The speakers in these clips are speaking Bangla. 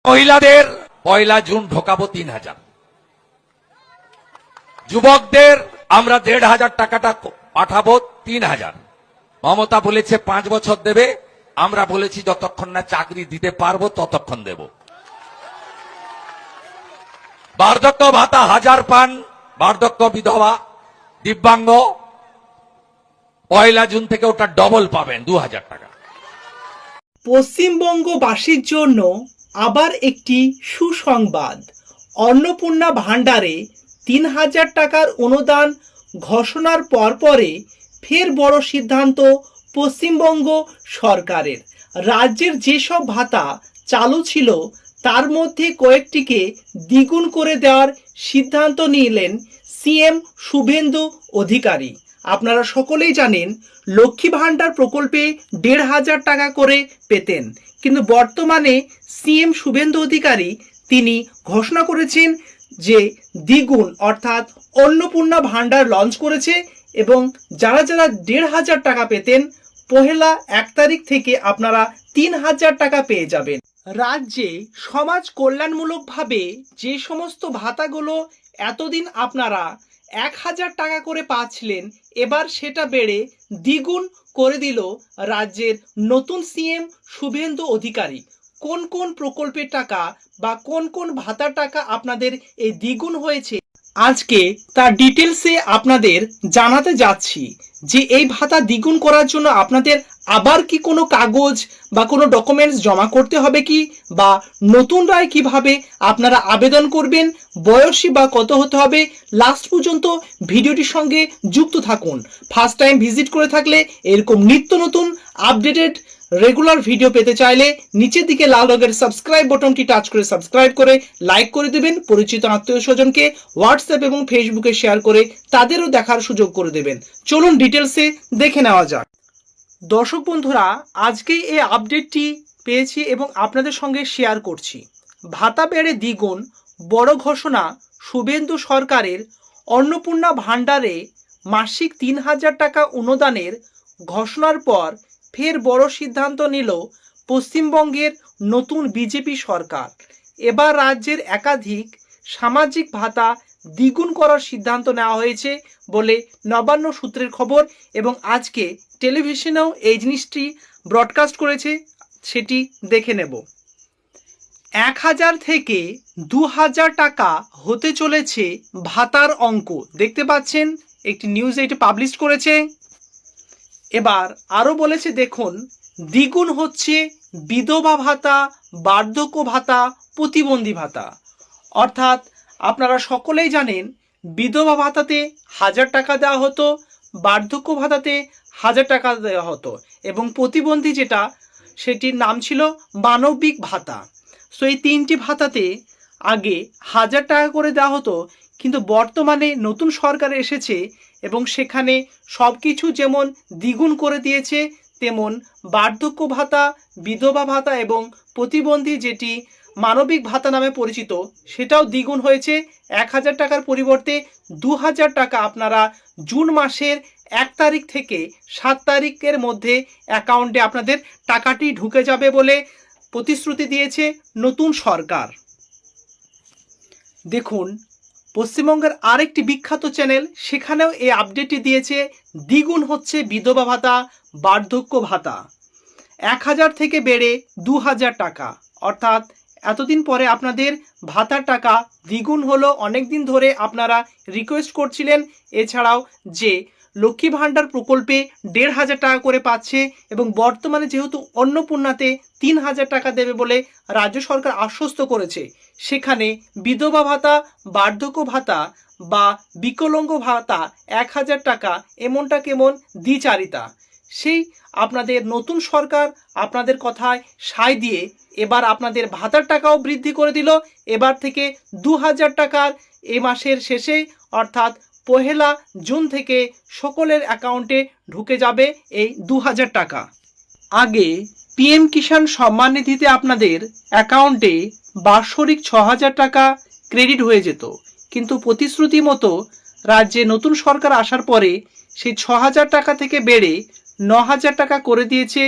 মহিলাদের 1 জুন ঢোকাবো 3000, যুবকদের আমরা 1500 টাকাটা পাঠাবো 3000। মমতা বলেছে 5 বছর দেবে, আমরা বলেছি যতক্ষণ না চাকরি দিতে পারবো ততক্ষণ দেব। বার্ধক্য ভাতা 1000 পান, বার্ধক্য বিধবা দিব্যাঙ্গ 1 জুন থেকে ওটা ডবল পাবেন 2000 টাকা। পশ্চিমবঙ্গবাসীর জন্য আবার একটি সুসংবাদ। অন্নপূর্ণা ভাণ্ডারে 3000 টাকার অনুদান ঘোষণার পরে ফের বড় সিদ্ধান্ত পশ্চিমবঙ্গ সরকারের। রাজ্যের যেসব ভাতা চালু ছিল তার মধ্যে কয়েকটিকে দ্বিগুণ করে দেওয়ার সিদ্ধান্ত নিলেন সিএম শুভেন্দু অধিকারী। আপনারা সকলেই জানেন লক্ষ্মী ভাণ্ডার প্রকল্পে 1500 টাকা করে পেতেন, কিন্তু বর্তমানে সিএম শুভেন্দু অধিকারী তিনি ঘোষণা করেছেন যে দ্বিগুণ অর্থাৎ অন্নপূর্ণা ভাণ্ডার লঞ্চ করেছে এবং যারা যারা 1500 টাকা পেতেন 1 তারিখ থেকে আপনারা 3000 টাকা পেয়ে যাবেন। রাজ্যে সমাজ কল্যাণমূলকভাবে যে সমস্ত ভাতাগুলো এতদিন আপনারা 1000 টাকা করে পাচ্ছিলেন, এবার সেটা বেড়ে দ্বিগুণ করে দিল রাজ্যের নতুন সিএম শুভেন্দু অধিকারী। কোন কোন প্রকল্পের টাকা বা কোন কোন ভাতার টাকা আপনাদের এই দ্বিগুণ হয়েছে আজকে তার ডিটেলসে আপনাদের জানাতে যাচ্ছি যে এই ভাতা দ্বিগুণ করার জন্য আপনাদের আবার কি কোনো কাগজ বা কোনো ডকুমেন্টস জমা করতে হবে কি, বা নতুন রায় কিভাবে আপনারা আবেদন করবেন, বয়সী বা কত হতে হবে। লাস্ট পর্যন্ত ভিডিওটির সঙ্গে যুক্ত থাকুন। ফার্স্ট টাইম ভিজিট করে থাকলে এরকম নিত্য নতুন আপডেটেড রেগুলার ভিডিও পেতে চাইলে নিচের দিকে লাল রঙের সাবস্ক্রাইব বাটনটি টাচ করে সাবস্ক্রাইব করে লাইক করে দেবেন। পরিচিত আত্মীয় স্বজনকে হোয়াটসঅ্যাপ এবং ফেসবুকে শেয়ার করে তাদেরও দেখার সুযোগ করে দেবেন। চলুন ডিটেলসে দেখে নেওয়া যাক। দর্শক বন্ধুরা, আজকে এই আপডেটটি পেয়েছি এবং আপনাদের সঙ্গে শেয়ার করছি। ভাতা বেড়ে দ্বিগুণ, বড় ঘোষণা শুভেন্দু সরকারের। অন্নপূর্ণা ভাণ্ডারে মাসিক 3000 টাকা অনুদানের ঘোষণার পর ফের বড় সিদ্ধান্ত নিল পশ্চিমবঙ্গের নতুন বিজেপি সরকার। এবার রাজ্যের একাধিক সামাজিক ভাতা দ্বিগুণ করার সিদ্ধান্ত নেওয়া হয়েছে বলে নবান্ন সূত্রের খবর, এবং আজকে টেলিভিশনেও এই জিনিসটি ব্রডকাস্ট করেছে, সেটি দেখে নেব। 1000 থেকে 2000 টাকা হতে চলেছে ভাতার অঙ্ক। দেখতে পাচ্ছেন একটি নিউজ এটি পাবলিশ করেছে। এবার আরও বলেছে দেখুন, দ্বিগুণ হচ্ছে বিধবা ভাতা, বার্ধক্য ভাতা, প্রতিবন্ধী ভাতা। অর্থাৎ আপনারা সকলেই জানেন বিধবা ভাতাতে 1000 টাকা দেওয়া হতো, বার্ধক্য ভাতাতে 1000 টাকা দেওয়া হতো, এবং প্রতিবন্ধী যেটা সেটির নাম ছিল মানবিক ভাতা। সো এই তিনটি ভাতাতে আগে 1000 টাকা করে দেওয়া হতো, কিন্তু বর্তমানে নতুন সরকার এসেছে এবং সেখানে সব কিছু যেমন দ্বিগুণ করে দিয়েছে, তেমন বার্ধক্য ভাতা, বিধবা ভাতা এবং প্রতিবন্ধী যেটি মানবিক ভাতা নামে পরিচিত সেটাও দ্বিগুণ হয়েছে। 1000 টাকার পরিবর্তে 2000 টাকা আপনারা জুন মাসের 1 তারিখ থেকে 7 তারিখের মধ্যে অ্যাকাউন্টে আপনাদের টাকাটি ঢুকে যাবে বলে প্রতিশ্রুতি দিয়েছে নতুন সরকার। দেখুন, পশ্চিমবঙ্গের আরেকটি বিখ্যাত চ্যানেল সেখানেও এই আপডেটটি দিয়েছে, দ্বিগুণ হচ্ছে বিধবা ভাতা, বার্ধক্য ভাতা। 1000 থেকে বেড়ে 2000 টাকা, অর্থাৎ এতদিন পরে আপনাদের ভাতার টাকা দ্বিগুণ হলো। অনেক দিন ধরে আপনারা রিকোয়েস্ট করছিলেন এছাড়াও যে লক্ষ্মী ভাণ্ডার প্রকল্পে 1500 টাকা করে পাচ্ছে, এবং বর্তমানে যেহেতু অন্নপূর্ণাতে 3000 টাকা দেবে বলে রাজ্য সরকার আশ্বস্ত করেছে, সেখানে বিধবা ভাতা, বার্ধক্য ভাতা বা বিকলাঙ্গ ভাতা 1000 টাকা এমনটা কেমন দ্বিচারিতা। সেই আপনাদের নতুন সরকার আপনাদের কথায় সায় দিয়ে এবার আপনাদের ভাতার টাকাও বৃদ্ধি করে দিল। এবার থেকে 2000 টাকার এ মাসের শেষে অর্থাৎ 1 জুন থেকে সকলের অ্যাকাউন্টে ঢুকে যাবে এই 2000 টাকা। আগে পিএম কিষাণ সম্মান নিধিতে আপনাদের অ্যাকাউন্টে বাৎসরিক 6000 টাকা ক্রেডিট হয়ে যেত, কিন্তু প্রতিশ্রুতি মতো রাজ্যে নতুন সরকার আসার পরে সেই 6000 টাকা থেকে বেড়ে 9000 টাকা করে দিয়েছে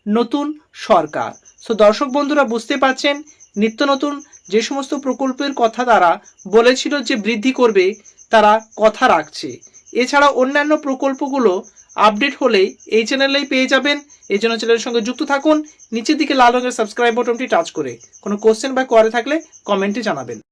নতুন সরকার। সো দর্শক বন্ধুরা বুঝতে পারছেন নিত্য নতুন যে সমস্ত প্রকল্পের কথা তারা বলেছিল যে বৃদ্ধি করবে, তারা কথা রাখছে। এছাড়া অন্যান্য প্রকল্পগুলো আপডেট হলেই এই চ্যানেলেই পেয়ে যাবেন। এই জন্য চ্যানেলের সঙ্গে যুক্ত থাকুন নিচের দিকে লাল রঙের সাবস্ক্রাইব বাটনটি টাচ করে। কোনো কোশ্চেন বা কোয়ারি থাকলে কমেন্টে জানাবেন।